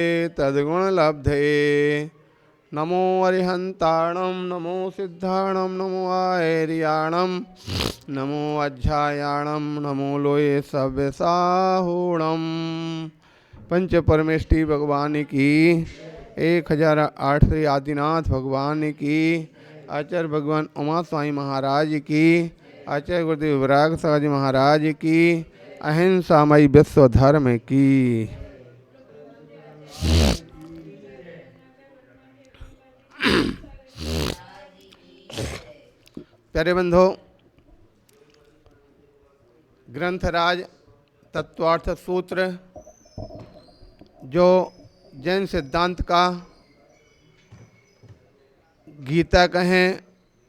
तद्गुणलब्धये नमो अरिहन्ताणं नमो सिद्धाणं नमो आर्याणं नमो अध्यायाणं नमो लोये सव्यसाहूणं। पंच परमेष्टि भगवान की 1008 श्री आदिनाथ भगवान की, आचार्य भगवान उमा स्वामी महाराज की, आचार्य गुरुदेव विराग साहब जी महाराज की, अहिंसामयी विश्व धर्म की। प्यारे बंधो, ग्रंथराज तत्वार्थ सूत्र जो जैन सिद्धांत का गीता कहें,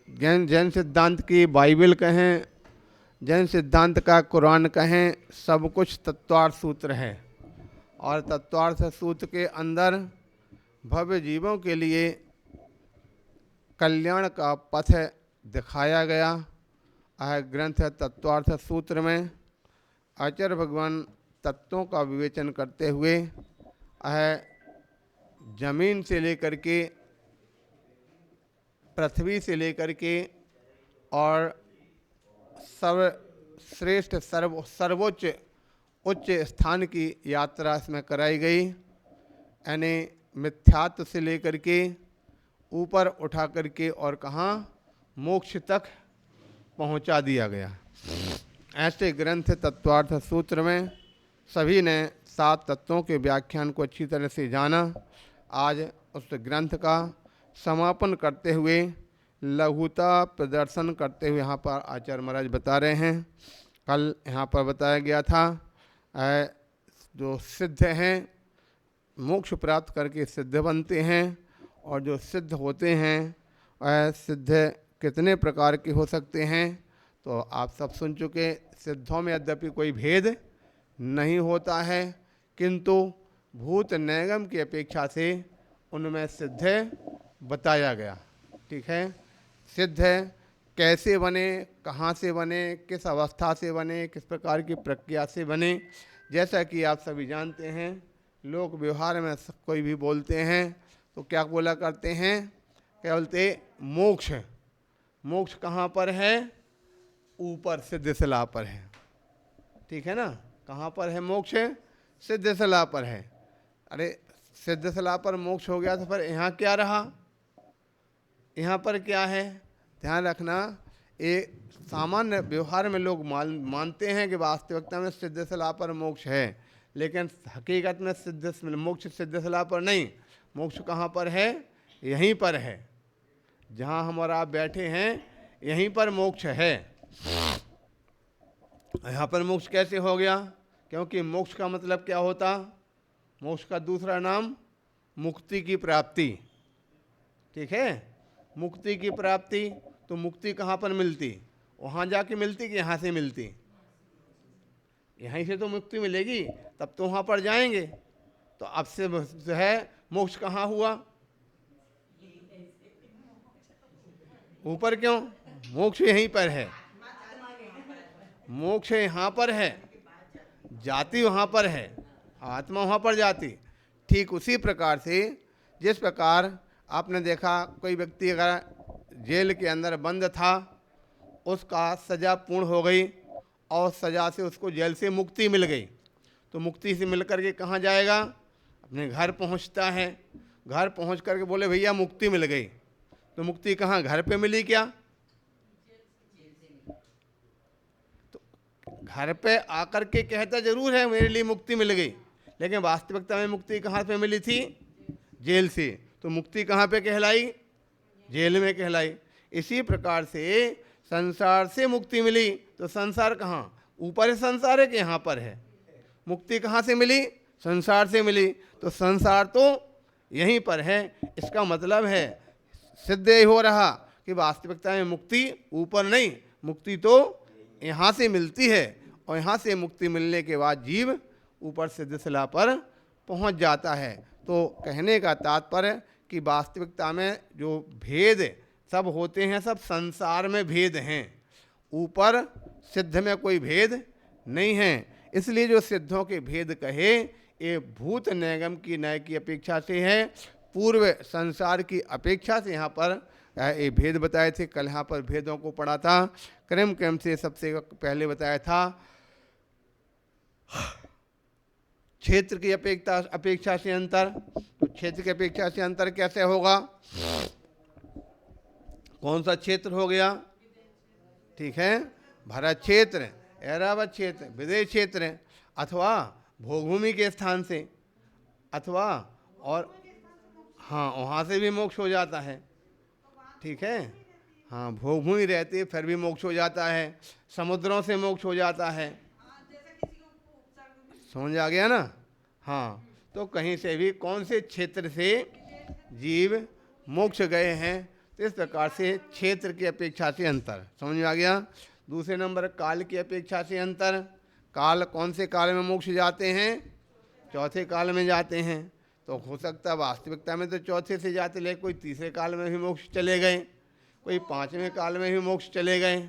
जैन सिद्धांत की बाइबल कहें, जैन सिद्धांत का कुरान कहें, सब कुछ तत्वार्थ सूत्र है। और तत्वार्थ सूत्र के अंदर भव्य जीवों के लिए कल्याण का पथ दिखाया गया है। ग्रंथ तत्वार्थ सूत्र में आचार्य भगवान तत्वों का विवेचन करते हुए जमीन से लेकर के, पृथ्वी से लेकर के और सर्वश्रेष्ठ सर्वोच्च उच्च स्थान की यात्रा इसमें कराई गई। यानी मिथ्यात्व से लेकर के ऊपर उठा करके और कहाँ मोक्ष तक पहुंचा दिया गया। ऐसे ग्रंथ तत्वार्थ सूत्र में सभी ने 7 तत्वों के व्याख्यान को अच्छी तरह से जाना। आज उस ग्रंथ का समापन करते हुए लघुता प्रदर्शन करते हुए यहाँ पर आचार्य महाराज बता रहे हैं। कल यहाँ पर बताया गया था जो सिद्ध हैं मोक्ष प्राप्त करके सिद्ध बनते हैं, और जो सिद्ध होते हैं वह सिद्ध कितने प्रकार के हो सकते हैं तो आप सब सुन चुके। सिद्धों में यद्यपि कोई भेद नहीं होता है, किंतु भूत नैगम की अपेक्षा से उनमें सिद्ध बताया गया। ठीक है, सिद्ध कैसे बने, कहाँ से बने, किस अवस्था से बने, किस प्रकार की प्रक्रिया से बने। जैसा कि आप सभी जानते हैं, लोग व्यवहार में कोई भी बोलते हैं तो क्या बोला करते हैं, क्या बोलते, मोक्ष। मोक्ष कहाँ पर है? ऊपर सिद्धशिला पर है। ठीक है ना, कहाँ पर है मोक्ष? सिद्धशिला पर है। अरे सिद्धशिला पर मोक्ष हो गया तो फिर यहाँ क्या रहा? यहाँ पर क्या है? ध्यान रखना, ये सामान्य व्यवहार में लोग मानते हैं कि वास्तविकता में सिद्धशिला पर मोक्ष है, लेकिन हकीकत में मोक्ष सिद्धशिला पर नहीं। मोक्ष कहाँ पर है? यहीं पर है, जहाँ हम और आप बैठे हैं, यहीं पर मोक्ष है। यहाँ पर मोक्ष कैसे हो गया? क्योंकि मोक्ष का मतलब क्या होता? मोक्ष का दूसरा नाम मुक्ति की प्राप्ति। ठीक है, मुक्ति की प्राप्ति। तो मुक्ति कहाँ पर मिलती? वहाँ जाके मिलती कि यहाँ से मिलती? यहीं से तो मुक्ति मिलेगी, तब तो वहाँ पर जाएंगे। तो अब से जो है मोक्ष कहाँ हुआ? ऊपर क्यों? मोक्ष यहीं पर है, मोक्ष यहाँ पर है, जाति वहाँ पर है, आत्मा वहाँ पर जाती। ठीक उसी प्रकार से जिस प्रकार आपने देखा कोई व्यक्ति अगर जेल के अंदर बंद था, उसका सज़ा पूर्ण हो गई और सज़ा से उसको जेल से मुक्ति मिल गई, तो मुक्ति से मिल करके कहाँ जाएगा? अपने घर पहुँचता है। घर पहुँच करके बोले भैया मुक्ति मिल गई, तो मुक्ति कहाँ? घर पे मिली क्या? तो घर पे आकर के कहता जरूर है मेरे लिए मुक्ति मिल गई, लेकिन वास्तविकता में मुक्ति कहाँ पे मिली थी? जेल से। तो मुक्ति कहाँ पे कहलाई? जेल में कहलाई। इसी प्रकार से संसार से मुक्ति मिली, तो संसार कहाँ? ऊपर संसार है कि यहाँ पर है? मुक्ति कहाँ से मिली? संसार से मिली। तो संसार तो यहीं पर है। इसका मतलब है सिद्ध ही हो रहा कि वास्तविकता में मुक्ति ऊपर नहीं, मुक्ति तो यहाँ से मिलती है, और यहाँ से मुक्ति मिलने के बाद जीव ऊपर सिद्धशिला पर पहुँच जाता है। तो कहने का तात्पर्य कि वास्तविकता में जो भेद सब होते हैं, सब संसार में भेद हैं, ऊपर सिद्ध में कोई भेद नहीं है। इसलिए जो सिद्धों के भेद कहे, ये भूत नैगम की न्याय की अपेक्षा से है, पूर्व संसार की अपेक्षा से यहाँ पर ये भेद बताए थे। कल यहाँ पर भेदों को पढ़ा था। क्रम क्रम से सबसे पहले बताया था क्षेत्र की अपेक्षा से अंतर। तो क्षेत्र की अपेक्षा से अंतर कैसे होगा? कौन सा क्षेत्र हो गया? ठीक है, भरत क्षेत्र, ऐरावत क्षेत्र, विदेश क्षेत्र, अथवा भोगभूमि के स्थान से, अथवा और हाँ वहाँ से भी मोक्ष हो जाता है। ठीक है, हाँ भोगभूमि रहती है फिर भी मोक्ष हो जाता है, समुद्रों से मोक्ष हो जाता है। समझ आ गया ना? हाँ, तो कहीं से भी कौन से क्षेत्र से जीव मोक्ष गए हैं, तो इस प्रकार से क्षेत्र की अपेक्षा से अंतर। समझ में आ गया? दूसरे नंबर काल की अपेक्षा से अंतर। काल, कौन से काल में मोक्ष जाते हैं? चौथे काल में जाते हैं। तो हो सकता है वास्तविकता में तो चौथे से जाते, लेकिन कोई तीसरे काल में भी मोक्ष चले गए, कोई पांचवें काल में भी मोक्ष चले गए।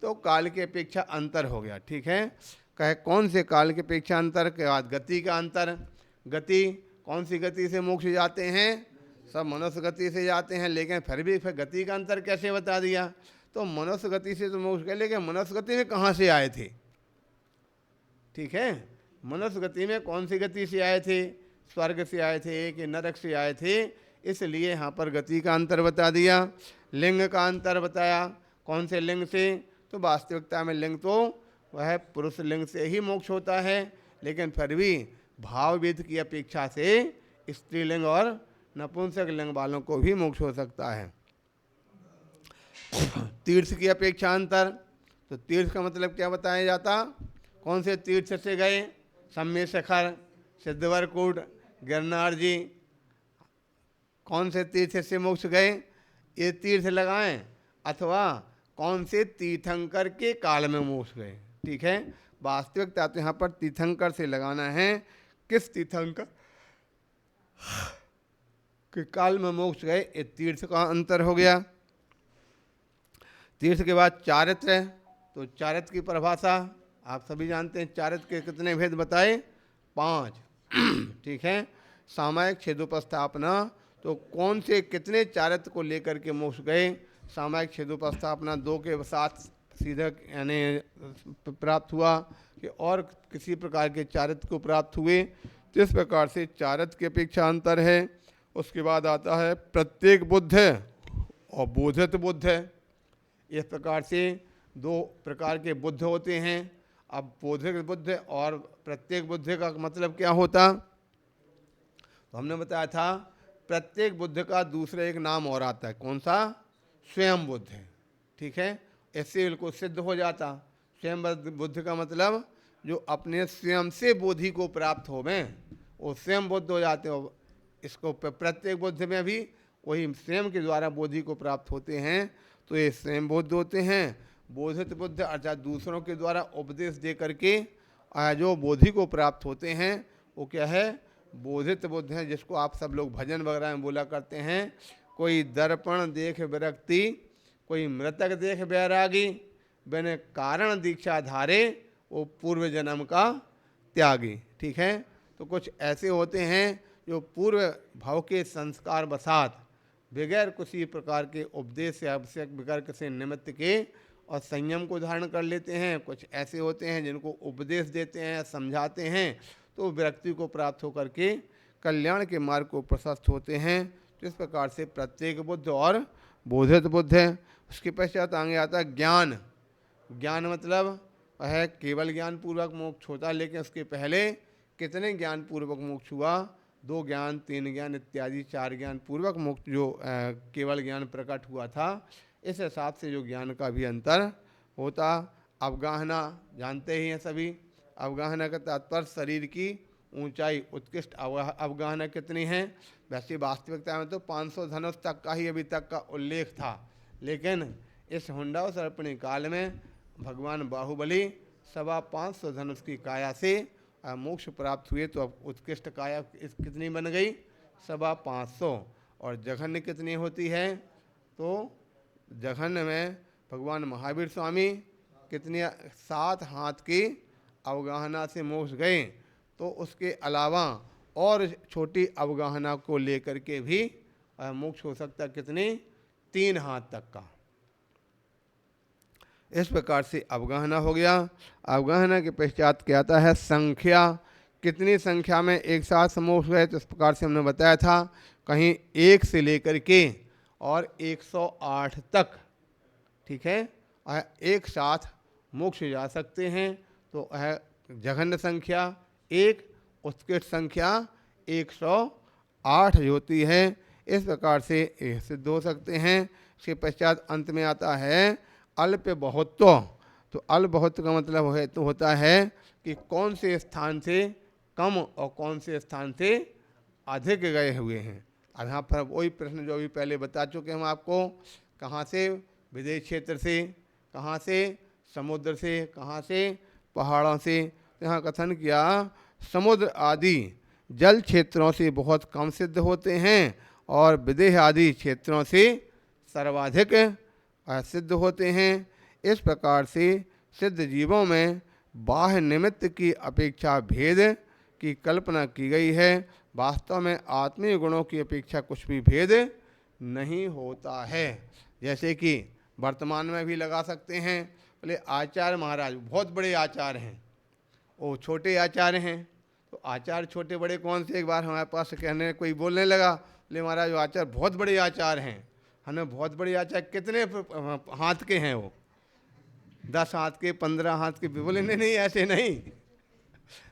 तो काल की अपेक्षा अंतर हो गया। ठीक है, कहे कौन से काल की अपेक्षा अंतर के बाद गति का अंतर। गति, कौन सी गति से मोक्ष जाते हैं? सब मनुष्य गति से जाते हैं, लेकिन फिर गति का अंतर कैसे बता दिया? तो मनुष्य गति से तो मोक्ष गए, लेकिन मनुष्य गति में कहाँ से आए थे? ठीक है, मनुष्य गति में कौन सी गति से आए थे? स्वर्ग से आए थे कि नरक से आए थे? इसलिए यहाँ पर गति का अंतर बता दिया। लिंग का अंतर बताया, कौन से लिंग से? तो वास्तविकता में लिंग तो वह पुरुष लिंग से ही मोक्ष होता है, लेकिन फिर भी भाव वेद की अपेक्षा से स्त्रीलिंग और नपुंसक लिंग वालों को भी मोक्ष हो सकता है। तीर्थ की अपेक्षा अंतर। तो तीर्थ का मतलब क्या बताया जाता? कौन से तीर्थ से गए? सम्य शिखर, सिद्धवरकूट, गिरनार जी, कौन से तीर्थ से मोक्ष गए? ये तीर्थ लगाएं, अथवा कौन से तीर्थंकर के काल में मोक्ष गए। ठीक है, वास्तविकता तो यहाँ पर तीर्थंकर से लगाना है। किस तीर्थंकर के काल में मोक्ष गए, ये तीर्थ का अंतर हो गया। तीर्थ के बाद चारित्र। तो चारित्र की परिभाषा आप सभी जानते हैं। चारित्र के कितने भेद बताए? 5। ठीक है, सामायिक छेदोपस्थापना। तो कौन से कितने चारित्र को लेकर के मोक्ष गए? सामायिक छेदोपस्थापना 2 के साथ सीधा यानी प्राप्त हुआ कि और किसी प्रकार के चारित्र को प्राप्त हुए। तो इस प्रकार से चारित्र की अपेक्षा अंतर है। उसके बाद आता है प्रत्येक बुद्ध और बोधित बुद्ध। इस प्रकार से 2 प्रकार के बुद्ध होते हैं। अब बोधित बुद्ध और प्रत्येक बुद्ध का मतलब क्या होता? तो हमने बताया था प्रत्येक बुद्ध का दूसरा एक नाम और आता है। कौन सा? स्वयं बुद्ध। ठीक है, ऐसे बिल्कुल सिद्ध हो जाता। स्वयं बुद्ध का मतलब जो अपने स्वयं से बोधि को प्राप्त हो में, वो स्वयं बुद्ध हो जाते हो। इसको प्रत्येक बुद्ध में भी वही स्वयं के द्वारा बोधि को प्राप्त होते हैं, तो ये स्वयं बुद्ध होते हैं। बोधित बुद्ध अर्थात दूसरों के द्वारा उपदेश दे करके जो बोधि को प्राप्त होते हैं, वो क्या है? बोधित बुद्ध हैं, जिसको आप सब लोग भजन वगैरह में बोला करते हैं। कोई दर्पण देख विरक्ति, कोई मृतक देख बैरागी, बिन कारण दीक्षा धारे, वो पूर्व जन्म का त्यागी। ठीक है, तो कुछ ऐसे होते हैं जो पूर्व भाव के संस्कार बसात बगैर किसी प्रकार के उपदेश से आवश्यक बगैर किसी निमित्त के और संयम को धारण कर लेते हैं। कुछ ऐसे होते हैं जिनको उपदेश देते हैं, समझाते हैं, तो व्यक्ति को प्राप्त होकर के कल्याण के मार्ग को प्रशस्त होते हैं। तो इस प्रकार से प्रत्येक बुद्ध और बोधित बुद्ध है। उसके पश्चात आगे आता है ज्ञान। ज्ञान मतलब वह केवल ज्ञान पूर्वक मोक्ष होता है, लेकिन उसके पहले कितने ज्ञान पूर्वक मोक्ष हुआ? 2 ज्ञान, 3 ज्ञान इत्यादि 4 ज्ञान पूर्वक मोक्ष जो केवल ज्ञान प्रकट हुआ था। इस हिसाब से जो ज्ञान का भी अंतर होता। अवगाहना जानते ही हैं सभी। अवगाहना का तात्पर्य शरीर की ऊंचाई, उत्कृष्ट अवगाहना कितनी है? वैसे वास्तविकता में तो 500 धनुष तक का ही अभी तक का उल्लेख था, लेकिन इस हुंडा सर्पणी काल में भगवान बाहुबली 525 धनुष की काया से मोक्ष प्राप्त हुए। तो अब उत्कृष्ट काया कितनी बन गई? 525। और जघन्य कितनी होती है? तो जघन्य में भगवान महावीर स्वामी कितनी 7 हाथ की अवगाहना से मोक्ष गए। तो उसके अलावा और छोटी अवगाहना को लेकर के भी मोक्ष हो सकता है। कितनी? 3 हाथ तक का। इस प्रकार से अवगाहना हो गया। अवगाहना के पश्चात क्या आता है? संख्या। कितनी संख्या में एक साथ मोक्ष हुए? तो इस प्रकार से हमने बताया था, कहीं 1 से लेकर के और 108 तक, ठीक है, एक साथ मोक्ष जा सकते हैं। तो है जघन्य संख्या 1, उत्कृष्ट संख्या 108 होती है। इस प्रकार से सिद्ध हो सकते हैं। इसके पश्चात अंत में आता है अल्प बहुत्व। तो अल्प बहुत्व का मतलब है तो होता है कि कौन से स्थान से कम और कौन से स्थान से अधिक गए हुए हैं। अब यहाँ पर वही प्रश्न जो अभी पहले बता चुके हम आपको, कहाँ से? विदेश क्षेत्र से, कहाँ से? समुद्र से, कहाँ से? पहाड़ों से। यहाँ कथन किया समुद्र आदि जल क्षेत्रों से बहुत कम सिद्ध होते हैं और विदेह आदि क्षेत्रों से सर्वाधिक सिद्ध होते हैं। इस प्रकार से सिद्ध जीवों में बाह्य निमित्त की अपेक्षा भेद की कल्पना की गई है। वास्तव में आत्मीय गुणों की अपेक्षा कुछ भी भेद नहीं होता है। जैसे कि वर्तमान में भी लगा सकते हैं, बोले आचार्य महाराज बहुत बड़े आचार्य हैं, वो छोटे आचार्य हैं। तो आचार्य छोटे बड़े कौन से? एक बार हमारे पास कहने कोई बोलने लगा, बोले महाराज वो आचार्य बहुत बड़े आचार्य हैं। हमें बहुत बड़े आचार्य कितने हाथ के हैं? वो 10 हाथ के, 15 हाथ के। बोले नहीं ऐसे नहीं।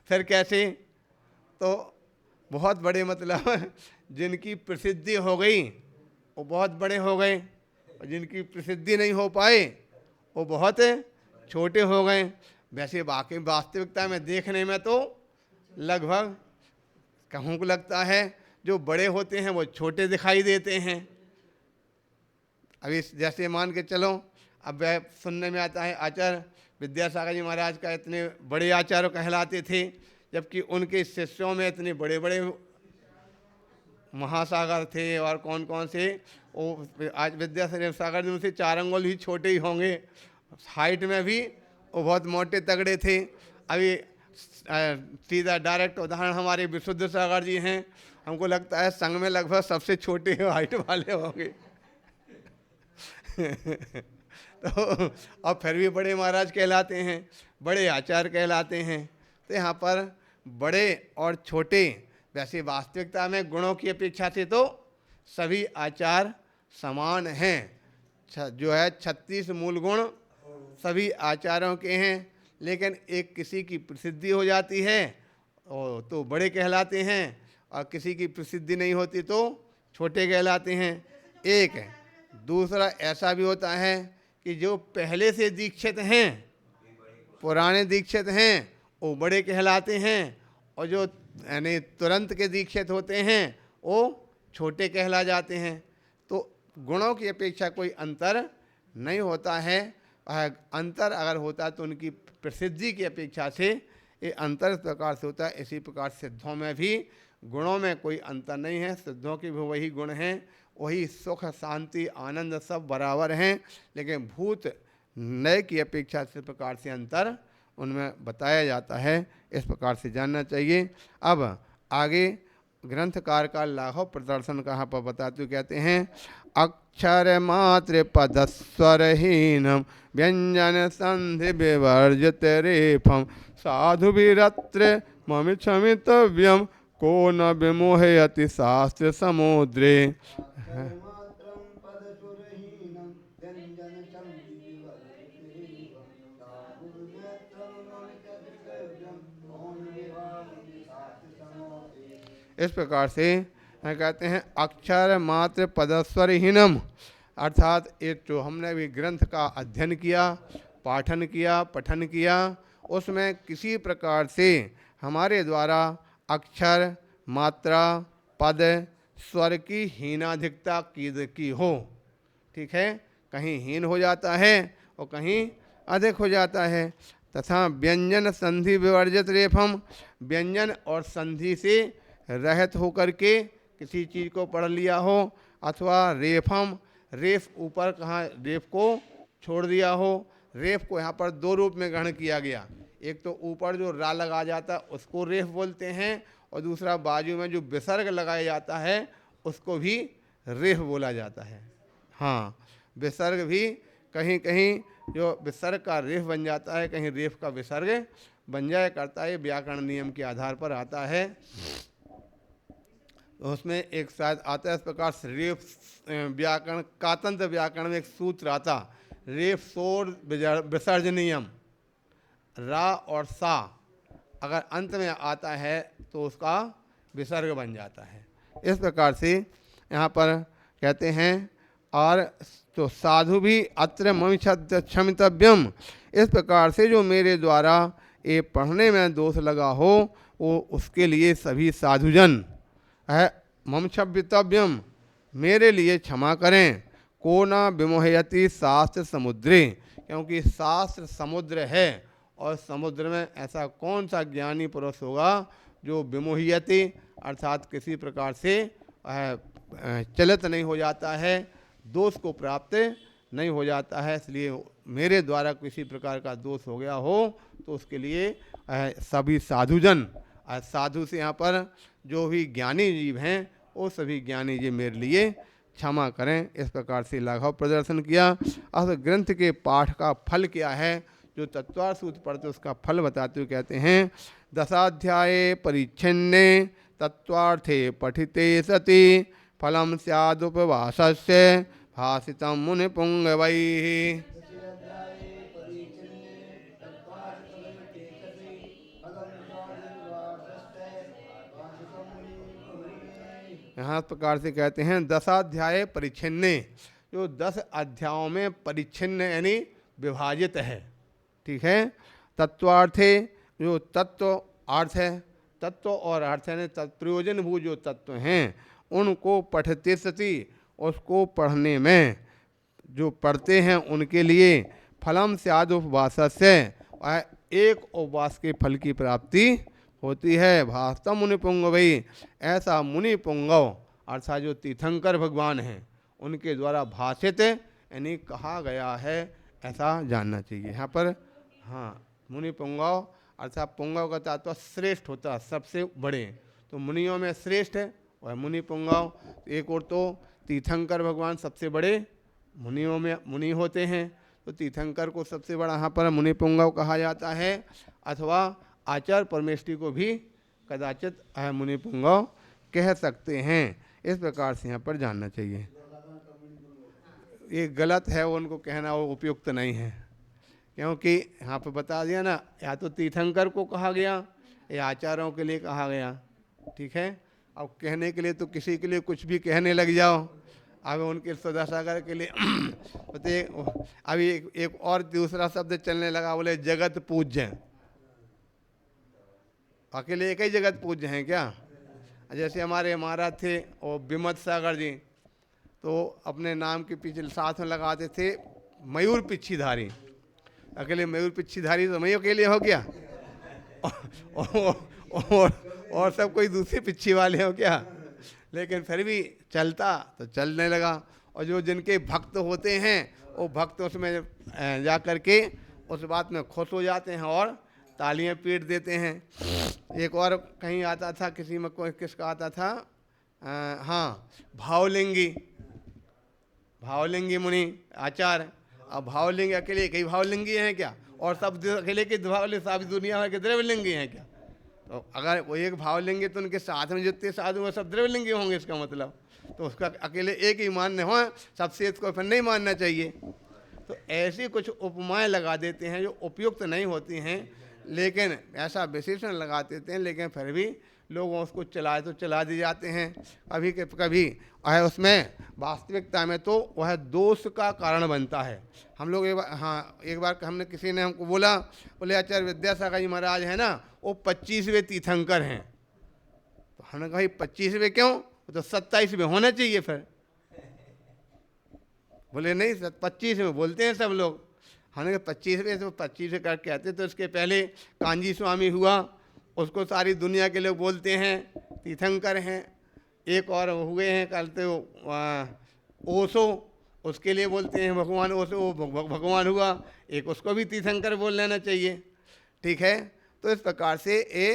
फिर कैसे? तो बहुत बड़े मतलब जिनकी प्रसिद्धि हो गई वो बहुत बड़े हो गए, और जिनकी प्रसिद्धि नहीं हो पाए वो बहुत छोटे हो गए। वैसे बाकी वास्तविकता में देखने में तो लगभग कहूँ को लगता है जो बड़े होते हैं वो छोटे दिखाई देते हैं। अभी जैसे मान के चलो, अब वह सुनने में आता है आचार्य विद्यासागर जी महाराज का इतने बड़े आचार्य कहलाते थे, जबकि उनके शिष्यों में इतने बड़े बड़े महासागर थे। और कौन कौन से? वो आज विद्यासागर जी उनसे 4 अंगुल ही छोटे ही होंगे। हाइट में भी वो बहुत मोटे तगड़े थे। अभी सीधा डायरेक्ट उदाहरण हमारे विशुद्ध सागर जी हैं। हमको लगता है संघ में लगभग सबसे छोटे हाइट वाले होंगे। तो अब फिर भी बड़े महाराज कहलाते हैं, बड़े आचार्य कहलाते हैं। तो यहाँ पर बड़े और छोटे, वैसे वास्तविकता में गुणों की अपेक्षा से तो सभी आचार्य समान हैं। जो है 36 मूल गुण सभी आचार्यों के हैं, लेकिन एक किसी की प्रसिद्धि हो जाती है तो बड़े कहलाते हैं, और किसी की प्रसिद्धि नहीं होती तो छोटे कहलाते हैं। एक दूसरा ऐसा भी होता है कि जो पहले से दीक्षित हैं, पुराने दीक्षित हैं, वो बड़े कहलाते हैं, और जो यानी तुरंत के दीक्षित होते हैं वो छोटे कहला जाते हैं। तो गुणों की अपेक्षा कोई अंतर नहीं होता है। अंतर अगर होता तो उनकी प्रसिद्धि की अपेक्षा से ये अंतर इस प्रकार से होता है। इसी प्रकार सिद्धों में भी गुणों में कोई अंतर नहीं है। सिद्धों के भी वही गुण हैं, वही सुख शांति आनंद सब बराबर हैं, लेकिन भूत नए की अपेक्षा से प्रकार से अंतर उनमें बताया जाता है। इस प्रकार से जानना चाहिए। अब आगे ग्रंथकार का लाघव प्रदर्शन कहाँ पर बताते हुए कहते हैं, अक्षर मात्र पद स्वरहीनम व्यंजन संधि विवर्जित रेफम साधु विरत्र मम क्षमितव्यम को न विमोहयति शास्त्र समुद्रे। इस प्रकार से कहते हैं अक्षर मात्र पदस्वरहीनम, अर्थात एक जो हमने भी ग्रंथ का अध्ययन किया, पाठन किया, पठन किया, उसमें किसी प्रकार से हमारे द्वारा अक्षर मात्रा पद स्वर की हीनाधिकता की हो, ठीक है, कहीं हीन हो जाता है और कहीं अधिक हो जाता है। तथा व्यंजन संधि विवर्जित रेफम, व्यंजन और संधि से रहित होकर के किसी चीज़ को पढ़ लिया हो, अथवा रेफम, रेफ ऊपर कहाँ रेफ को छोड़ दिया हो। रेफ को यहाँ पर 2 रूप में ग्रहण किया गया। एक तो ऊपर जो रा लगा जाता है उसको रेफ बोलते हैं, और दूसरा बाजू में जो विसर्ग लगाया जाता है उसको भी रेफ बोला जाता है। हाँ, विसर्ग भी कहीं कहीं जो विसर्ग का रेफ बन जाता है, कहीं रेफ का विसर्ग बन जाया करता है, व्याकरण नियम के आधार पर आता है। तो उसमें एक शायद आता है इस प्रकार से, रेफ व्याकरण कातंत्र व्याकरण में एक सूत्र आता, रेफ सोर विसर्जनीयम, रा और सा अगर अंत में आता है तो उसका विसर्ग बन जाता है। इस प्रकार से यहाँ पर कहते हैं, और तो साधु भी अत्र मम क्षमितव्यम, इस प्रकार से जो मेरे द्वारा ये पढ़ने में दोष लगा हो वो उसके लिए सभी साधुजन है मम क्षमितव्यम, मेरे लिए क्षमा करें। को न विमोहयति शास्त्र समुद्रे, क्योंकि शास्त्र समुद्र है और समुद्र में ऐसा कौन सा ज्ञानी पुरुष होगा जो विमोहयति अर्थात किसी प्रकार से चलित नहीं हो जाता है, दोष को प्राप्त नहीं हो जाता है। इसलिए मेरे द्वारा किसी प्रकार का दोष हो गया हो तो उसके लिए सभी साधुजन, साधु से यहाँ पर जो भी ज्ञानी जीव हैं वो सभी ज्ञानी जीव मेरे लिए क्षमा करें। इस प्रकार से लाघव प्रदर्शन किया। अब ग्रंथ के पाठ का फल क्या है, जो तत्वार्थ सूत्र पढ़ते उसका फल बताते हुए कहते हैं, दशाध्याये परिच्छिन्ने तत्वार्थे पठिते सति फलम स्यादुपवासस्य भाषितं मुनिपुंगवैः। यहाँ प्रकार से कहते हैं, दशाध्याय परिच्छिन्ने, जो 10 अध्यायों में परिच्छिन्न यानी विभाजित है, ठीक है। तत्वार्थे, जो तत्व अर्थ है, तत्व और अर्थ यानी प्रयोजनभूत जो तत्व हैं उनको पठते सति, उसको पढ़ने में जो पढ़ते हैं उनके लिए फलम स्याद उपवास से, एक उपवास के फल की प्राप्ति होती है। भाषतम मुनि पुंगवई, ऐसा मुनि पुंगव अर्थात जो तीर्थंकर भगवान हैं उनके द्वारा भाषित यानी कहा गया है, ऐसा जानना चाहिए। यहाँ पर हाँ, मुनि पुंगव अर्थात पुंगव का तात्पर्य श्रेष्ठ होता है, सबसे बड़े, तो मुनियों में श्रेष्ठ है वह मुनि पुंगव। एक और तो तीर्थंकर भगवान सबसे बड़े मुनियों में मुनि होते हैं, तो तीर्थंकर को सबसे बड़ा यहाँ पर मुनि पुंगव कहा जाता है, अथवा आचार्य परमेष्ठी को भी कदाचित मुनि पुंगव कह सकते हैं। इस प्रकार से यहाँ पर जानना चाहिए। ये गलत है, उनको कहना वो उपयुक्त नहीं है, क्योंकि यहाँ पर बता दिया ना, या तो तीर्थंकर को कहा गया या आचार्यों के लिए कहा गया, ठीक है। अब कहने के लिए तो किसी के लिए कुछ भी कहने लग जाओ, अब उनके सदासागर के लिए बोलते अभी एक और दूसरा शब्द चलने लगा, बोले जगत पूज्य। अकेले एक ही जगत पूज्य हैं क्या? जैसे हमारे महाराज थे और विमत सागर जी, तो अपने नाम के पीछे साथ में लगाते थे मयूर पिच्छीधारी। अकेले मयूर पिच्छीधारी तो मैं अकेले हो गया और सब कोई दूसरी पिच्छी वाले हो क्या? लेकिन फिर भी चलता तो चलने लगा। और जो जिनके भक्त होते हैं वो भक्त उसमें जा कर के उस बात में खुश हो जाते हैं और तालियां पीट देते हैं। एक और कहीं आता था, किसी में कोई किसका आता था, हाँ, भावलिंगी मुनि आचार्य। अब भावलिंगी अकेले कई भावलिंगी हैं क्या? और सब अकेले के सारी दुनिया भर के द्रव्यलिंगी हैं क्या? तो अगर वो एक भावलिंगी तो उनके साथ में जितने साधु वो सब द्रव्यलिंगी होंगे, इसका मतलब तो उसका अकेले एक ही मान्य हो, सबसे इसको फिर नहीं मानना चाहिए। तो ऐसी कुछ उपमाएं लगा देते हैं जो उपयुक्त नहीं होती हैं, लेकिन ऐसा विशेषण लगा देते हैं, लेकिन फिर भी लोग उसको चलाए तो चला दिए जाते हैं कभी के कभी। और उसमें वास्तविकता में तो वह दोष का कारण बनता है। हम लोग एक बार हमने किसी ने हमको बोला, बोले आचार्य विद्यासागर जी महाराज है ना, वो 25वें तीर्थंकर हैं। तो हमने कहा 25वें क्यों? तो 27वें होना चाहिए फिर। बोले नहीं 25वें बोलते हैं सब लोग। हमने कहा 25वें तो 25वें करके आते। तो इसके पहले कांजी स्वामी हुआ, उसको सारी दुनिया के लोग बोलते हैं तीर्थंकर हैं। एक और हुए हैं कहते ओशो, उसके लिए बोलते हैं भगवान ओशो, भगवान हुआ। एक उसको भी तीर्थंकर बोल लेना चाहिए, ठीक है। तो इस प्रकार से ये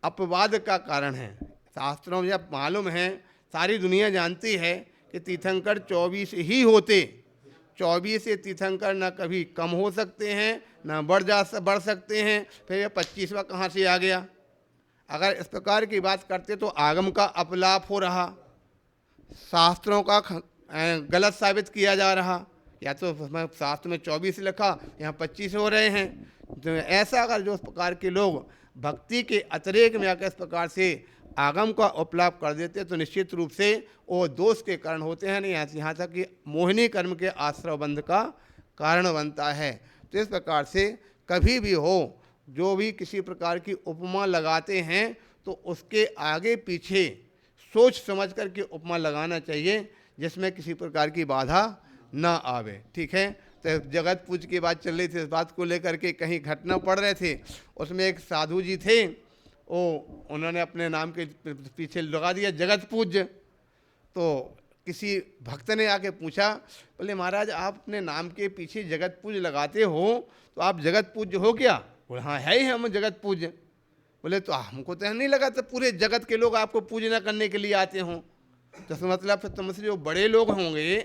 अपवाद का कारण है। शास्त्रों में जब मालूम है, सारी दुनिया जानती है कि तीर्थंकर 24 ही होते, 24 से तीर्थंकर ना कभी कम हो सकते हैं ना बढ़ सकते हैं। फिर ये 25वां कहाँ से आ गया? अगर इस प्रकार की बात करते तो आगम का अपलाप हो रहा, शास्त्रों का गलत साबित किया जा रहा। या तो शास्त्र में 24 लिखा, यहाँ 25 हो रहे हैं। तो ऐसा अगर जो इस प्रकार के लोग भक्ति के अतिरेक में आकर इस प्रकार से आगम का उपलाप कर देते तो निश्चित रूप से वो दोष के कारण होते हैं। नहीं, यहाँ तक कि मोहिनी कर्म के आश्रय बंध का कारण बनता है। तो इस प्रकार से कभी भी हो, जो भी किसी प्रकार की उपमा लगाते हैं तो उसके आगे पीछे सोच समझ कर के उपमा लगाना चाहिए, जिसमें किसी प्रकार की बाधा ना आवे। ठीक है। तो जगत पूज की बात चल रही थी, इस बात को लेकर के कहीं घटना पढ़ रहे थे। उसमें एक साधु जी थे, वो उन्होंने अपने नाम के पीछे लगा दिया जगत पूज्य। तो किसी भक्त ने आके पूछा, बोले महाराज आप अपने नाम के पीछे जगत पूज्य लगाते हो तो आप जगत पूज्य हो क्या? बोले हाँ है ही हम जगत पूज्य। बोले तो हमको तो नहीं लगा तो पूरे जगत के लोग आपको पूजना करने के लिए आते हों। तो इसका मतलब फिर तुमसे जो बड़े लोग होंगे,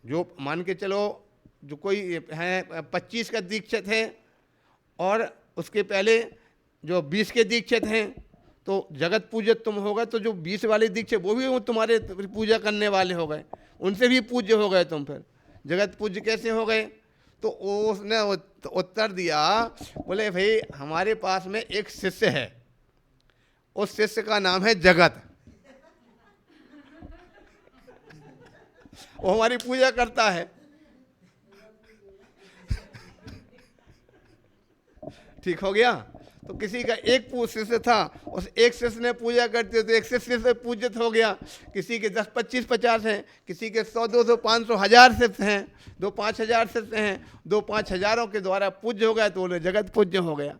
जो मान के चलो जो कोई है 25 का दीक्षित है और उसके पहले जो 20 के दीक्षित हैं, तो जगत पूज्य तुम होगा, तो जो 20 वाले दीक्षित वो भी तुम्हारे पूजा करने वाले हो गए, उनसे भी पूज्य हो गए तुम, फिर जगत पूज्य कैसे हो गए? तो उसने उत्तर दिया, बोले भाई हमारे पास में एक शिष्य है, उस शिष्य का नाम है जगत, वो हमारी पूजा करता है। ठीक हो गया। तो किसी का एक शिष्य था, उस एक शिष्य ने पूजा करते तो एक शिष्य से पूजित हो गया। किसी के 10, 25, 50 हैं, किसी के 100, 200, 500, 1000 शिष्य हैं, 2-5 हजार शिष्य हैं, 2-5 हजारों के द्वारा पूज्य हो गया तो बोले जगत पूज्य हो गया।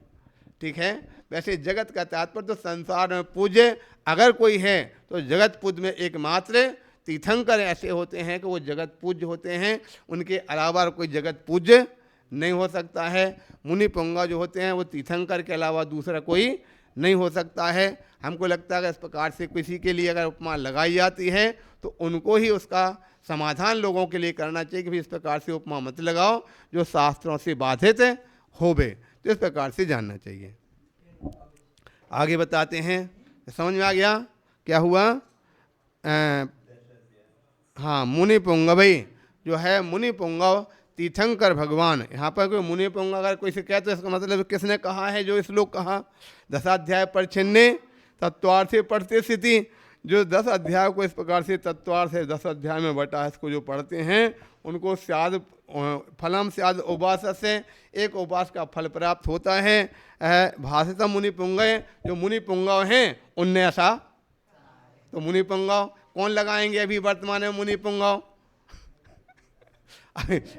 ठीक है। वैसे जगत का तात्पर्य तो संसार में पूज्य अगर कोई है तो जगत पूज्य में एकमात्र तीर्थंकर ऐसे होते हैं कि वो जगत पूज्य होते हैं, उनके अलावा कोई जगत पूज्य नहीं हो सकता है। मुनि पुंगा जो होते हैं वो तीर्थंकर के अलावा दूसरा कोई नहीं हो सकता है। हमको लगता है कि इस प्रकार से किसी के लिए अगर उपमा लगाई जाती है तो उनको ही उसका समाधान लोगों के लिए करना चाहिए कि इस प्रकार से उपमा मत लगाओ जो शास्त्रों से बाधित होवे। तो इस प्रकार से जानना चाहिए। आगे बताते हैं, समझ में आ गया क्या हुआ? हाँ, मुनि पुंगवई जो है, मुनि पुंगव तीर्थंकर भगवान। यहाँ पर कोई मुनि पुंग अगर कोई से कहते तो इसका मतलब किसने कहा है? जो श्लोक कहा 10 अध्याय पर छिन्ने तत्वार्थे पढ़ते स्थिति, जो 10 अध्याय को इस प्रकार से तत्वार्थ है 10 अध्याय में बटा है, इसको जो पढ़ते हैं उनको स्याद फलम स्याद उपास से एक उपास का फल प्राप्त होता है। भाषित मुनि पुंगय, जो मुनि पुंगव हैं उनने ऐसा। तो मुनि पुंगव कौन लगाएंगे अभी वर्तमान में? मुनि पुंगव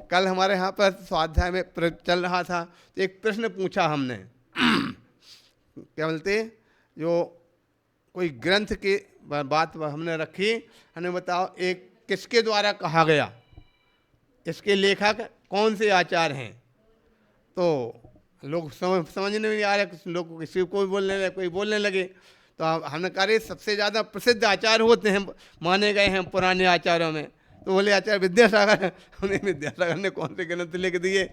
कल हमारे यहाँ पर स्वाध्याय में चल रहा था तो एक प्रश्न पूछा हमने क्या बोलते, जो कोई ग्रंथ की बात हमने रखी, हमने बताओ एक किसके द्वारा कहा गया, इसके लेखक कौन से आचार्य हैं? तो लोग समझने में नहीं आ रहे, लोग किसी को बोलने लगे, कोई बोलने लगे। तो हमने कहा सबसे ज़्यादा प्रसिद्ध आचार्य होते हैं, माने गए हैं पुराने आचार्यों में, तो बोले आचार्य विद्यासागर। उन्हें विद्यासागर ने कौन से ग्रंथ लिख दिए?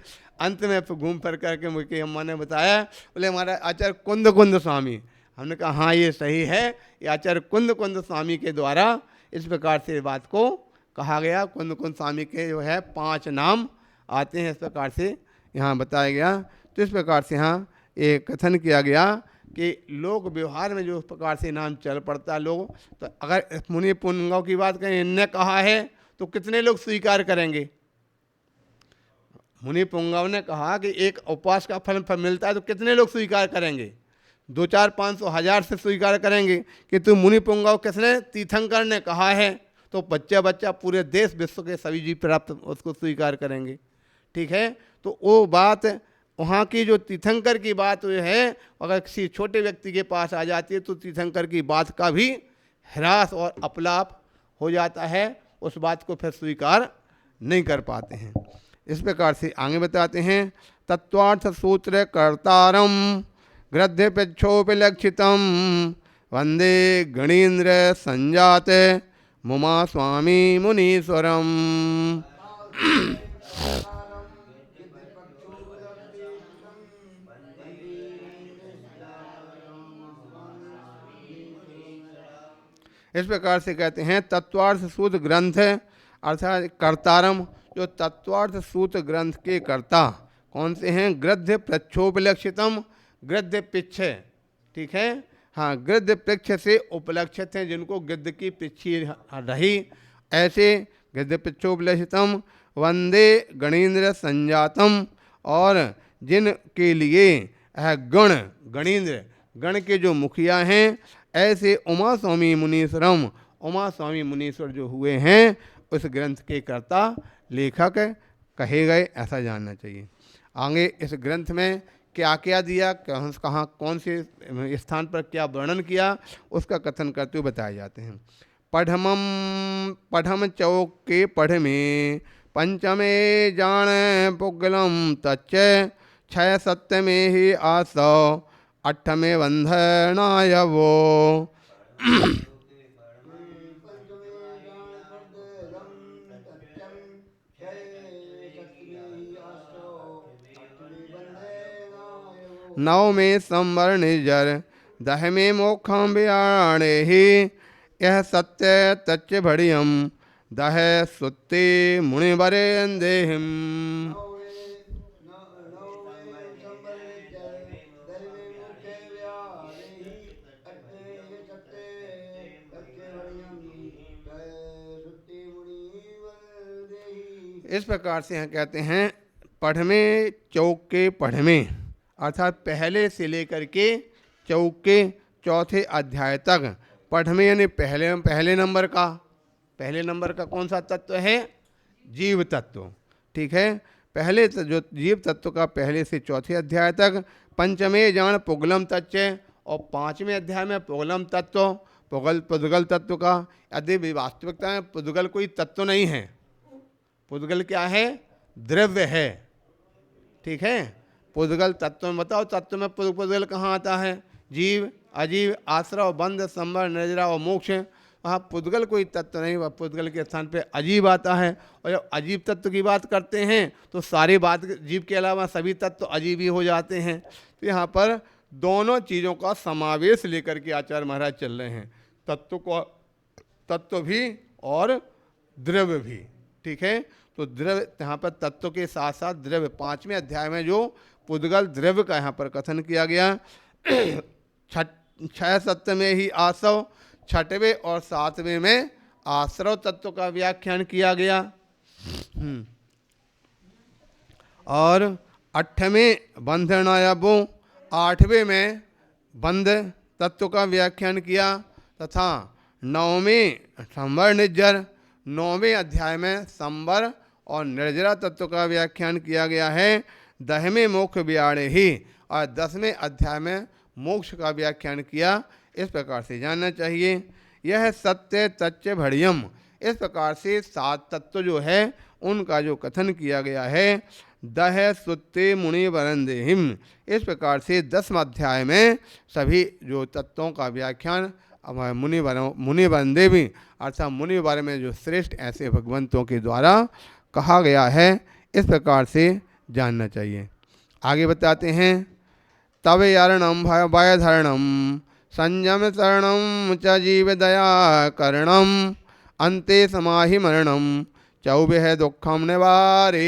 अंत में घूम फिर करके मुझे अम्मा ने बताया, बोले हमारा आचार्य कुंद स्वामी। हमने कहा हाँ ये सही है, ये आचार्य कुंद स्वामी के द्वारा इस प्रकार से बात को कहा गया। कुंद स्वामी के जो है 5 नाम आते हैं, इस प्रकार से यहाँ बताया गया। तो इस प्रकार से यहाँ एक कथन किया गया कि लोक व्यवहार में जो इस प्रकार से नाम चल पड़ता है लोग, तो अगर मुनि पुंगव की बात करें, इनने कहा है तो कितने लोग स्वीकार करेंगे? मुनि पुंगव ने कहा कि एक उपवास का फल मिलता है तो कितने लोग स्वीकार करेंगे? 2, 4, 500, 1000 से स्वीकार करेंगे। कि तू मुनि पुंगव किसने? तीर्थंकर ने कहा है, तो बच्चा पूरे देश विश्व के सभी जीव प्राप्त उसको स्वीकार करेंगे। ठीक है। तो वो बात वहाँ की जो तीर्थंकर की बात है, अगर किसी छोटे व्यक्ति के पास आ जाती है तो तीर्थंकर की बात का भी ह्रास और अपलाप हो जाता है, उस बात को फिर स्वीकार नहीं कर पाते हैं। इस प्रकार से आगे बताते हैं, तत्वार्थ सूत्र कर्तारम गृध्य पिच्छोपलक्षितम वंदे गणेन्द्र संजात मुमा स्वामी मुनीश्वरम। इस प्रकार से कहते हैं तत्वार्थ सूत्र ग्रंथ अर्थात कर्तारम, जो तत्वार्थ सूत्र ग्रंथ के कर्ता कौन से हैं? गृध्य प्रच्छोपलक्षितम, गृध्य पिच्छ, ठीक है, हाँ, गृध्य पृक्ष से उपलक्षित हैं, जिनको गृध्य की पिच्छी रही, ऐसे गृध्य पिच्छोपलक्षितम वंदे गणेन्द्र संजातम, और जिनके लिए गण गणेन्द्र, गण के जो मुखिया हैं, ऐसे उमा स्वामी मुनीश्वरम, उमा स्वामी मुनीश्वर जो हुए हैं उस ग्रंथ के कर्ता लेखक कहे गए, ऐसा जानना चाहिए। आगे इस ग्रंथ में क्या क्या दिया, कहाँ कौन से स्थान पर क्या वर्णन किया, उसका कथन करते हुए बताए जाते हैं। पढ़म चौक के पढ़ में पंचमे जान पुगलम तच्च छय सत्य में ही आसो अट्ठ में बंधनाय वो। नौ में संवर निजर दह में मोखम बियाणे ही यह सत्य तच्च भड़ियम दह सुत्ते मुनि बरेंदेहिम। इस प्रकार से यहाँ कहते हैं पढ़मे चौक के पढ़मे, अर्थात पहले से लेकर के चौक के चौथे अध्याय तक। पढ़मे यानी पहले नंबर का कौन सा तत्व है? जीव तत्व, ठीक है, पहले जो जीव तत्व का पहले से चौथे अध्याय तक। पंचमे जान पुगलम तत्व, और पांचवें अध्याय में पुगलम तत्व, पुद्गल तत्व का। यदि वास्तविकता में पुद्गल कोई तत्व नहीं है, पुद्गल क्या है? द्रव्य है, ठीक है। पुद्गल तत्व में बताओ, तत्व में पुद्गल कहाँ आता है? जीव, अजीव, आश्रव, बंध, संवर, निर्जरा और मोक्ष। वहाँ पुद्गल कोई तत्व नहीं, वह पुद्गल के स्थान पे अजीव आता है। और जब अजीब तत्व की बात करते हैं तो सारी बात जीव के अलावा सभी तत्व अजीब ही हो जाते हैं। तो यहाँ पर दोनों चीज़ों का समावेश लेकर के आचार्य महाराज चल रहे हैं, तत्व भी और द्रव्य भी, ठीक है। तो द्रव्य यहाँ पर तत्व के साथ साथ द्रव्य, पांचवें अध्याय में जो पुद्गल द्रव्य का यहाँ पर कथन किया गया। छह सत्य में ही आसव, छठवें और सातवें में आश्रव तत्व का व्याख्यान किया गया। और अठवें बंधनायबो, आठवें में बंध तत्व का व्याख्यान किया। तथा नौवें संवर निर्जर, नौवें अध्याय में संवर और निर्जरा तत्व का व्याख्यान किया गया है। 10वें मोक्ष बियाणे ही, और 10वें अध्याय में मोक्ष का व्याख्यान किया। इस प्रकार से जानना चाहिए। यह सत्य तच्च भड़ियम, इस प्रकार से 7 तत्व जो है उनका जो कथन किया गया है। दह सुत्ते मुनि वरंदेहिम, इस प्रकार से 10वें अध्याय में सभी जो तत्वों का व्याख्यान मुनि वरंदे भी, अर्थात मुनि वर में जो श्रेष्ठ ऐसे भगवंतों के द्वारा कहा गया है। इस प्रकार से जानना चाहिए। आगे बताते हैं, तव यारणम भयधरणम संयम शरणम च जीव दया करणम अंते समाहि मरणम चौबेह दुखम निवारे।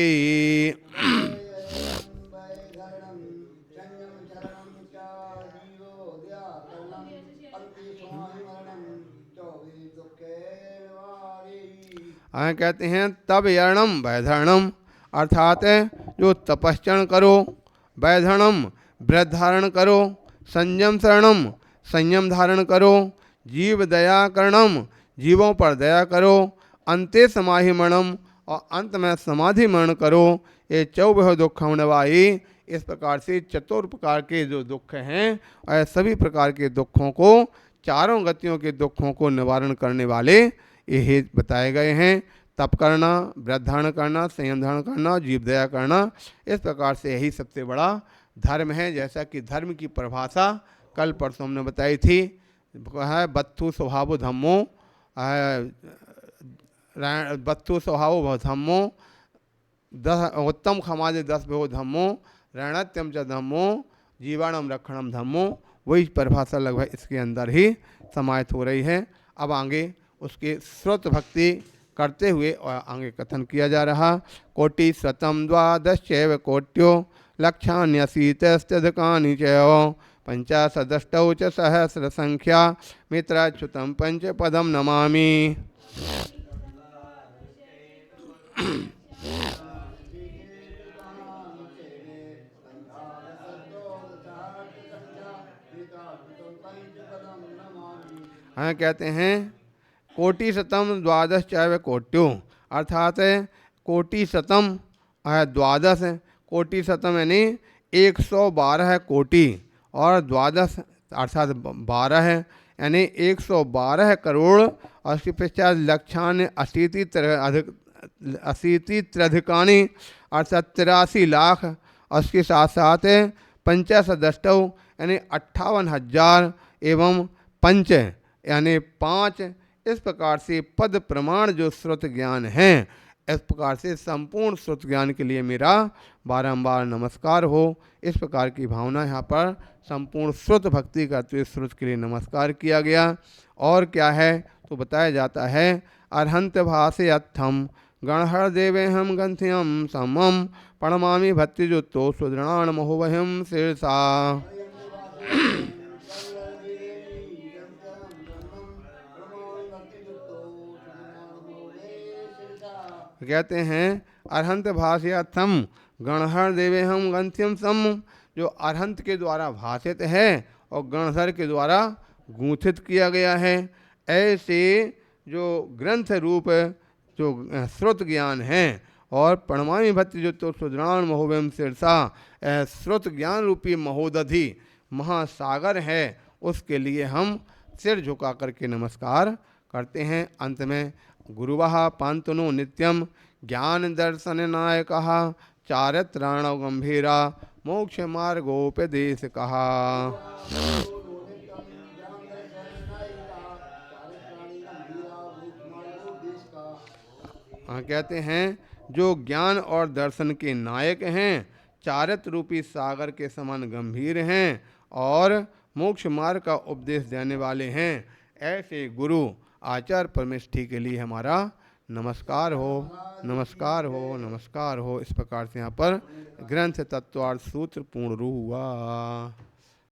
कहते हैं तब यरणम वैधरणम, अर्थात जो तपश्चरण करो, वैधरणम व्रत धारण करो, संयम शरणम संयम धारण करो, जीव दया करणम जीवों पर दया करो, अंते समाहि मरणम और अंत में समाधि मरण करो। ये 24 दुखम निवाई, इस प्रकार से 4 प्रकार के जो दुख हैं और सभी प्रकार के दुखों को, चारों गतियों के दुखों को निवारण करने वाले ये बताए गए हैं। तप करना, व्रत धारण करना, संयम धारण करना, जीव दया करना, इस प्रकार से यही सबसे बड़ा धर्म है। जैसा कि धर्म की परिभाषा कल परसों हमने बताई थी, है बत्थु स्वभाव धम्मो, बत्थु स्वभाव धम्मो, 10 उत्तम खमाज 10 भो धम्मो, रणत्यम च धम्मो, जीवाणम रक्षणम धम्मो। वही परिभाषा लगभग इसके अंदर ही समाहित हो रही है। अब आगे उसके श्रुत भक्ति करते हुए और आगे कथन किया जा रहा। कोटि शतम द्वादश्चैव कोट्यो लक्षान्यशीतस्तदकानि च पंचाशदष्टौ च सहस्र संख्या मित्राच्युतम पंच पदम नमामि। हाँ, कहते हैं कोटि शतम द्वादश चैव कोट्यो, अर्थात कोटि शतम द्वादश, कोटि शतम यानी 112 कोटि और द्वादश अर्थात 12 है, यानी 112 करोड़ और उसके पश्चात लक्षान अशीतित्रधिकानी अर्थात 83 लाख और उसके साथ साथ 50 यानी 58,000 एवं पंच यानी 5। इस प्रकार से पद प्रमाण जो श्रुत ज्ञान है, इस प्रकार से संपूर्ण श्रुत ज्ञान के लिए मेरा बारंबार नमस्कार हो। इस प्रकार की भावना यहाँ पर संपूर्ण श्रुत भक्ति करते हुए श्रुत के लिए नमस्कार किया गया। और क्या है तो बताया जाता है, अर्हंत भाषे अत्थम गणहर देवे हम गंथ्यम समम प्रणमामि भक्तिजुक्तो सुदृणान महोवहिम शीर्षा। कहते हैं अरहंत भाष्यर्थम गणहर देवे हम गंथ्यम सम, जो अरहंत के द्वारा भाषित है और गणधर के द्वारा गूंथित किया गया है। ऐसे जो ग्रंथ रूप जो श्रुत ज्ञान है और प्रणमामि भक्ति जो तो सुदृढ़ महोवयम शीर्षा, श्रुत ज्ञान रूपी महोदधि महासागर है, उसके लिए हम सिर झुका करके नमस्कार करते हैं। अंत में गुरुवः पांतुनो नित्यम ज्ञान दर्शन नायक चारित्राण गंभीरा मोक्ष मार्गोपदेश कहा। कहते हैं जो ज्ञान और दर्शन के नायक हैं, चारित्र रूपी सागर के समान गंभीर हैं और मोक्ष मार्ग का उपदेश देने वाले हैं, ऐसे गुरु आचार्य परमेष्ठी के लिए हमारा नमस्कार हो, नमस्कार हो, नमस्कार हो। इस प्रकार से यहाँ पर ग्रंथ तत्वार्थ सूत्र पूर्ण हुआ।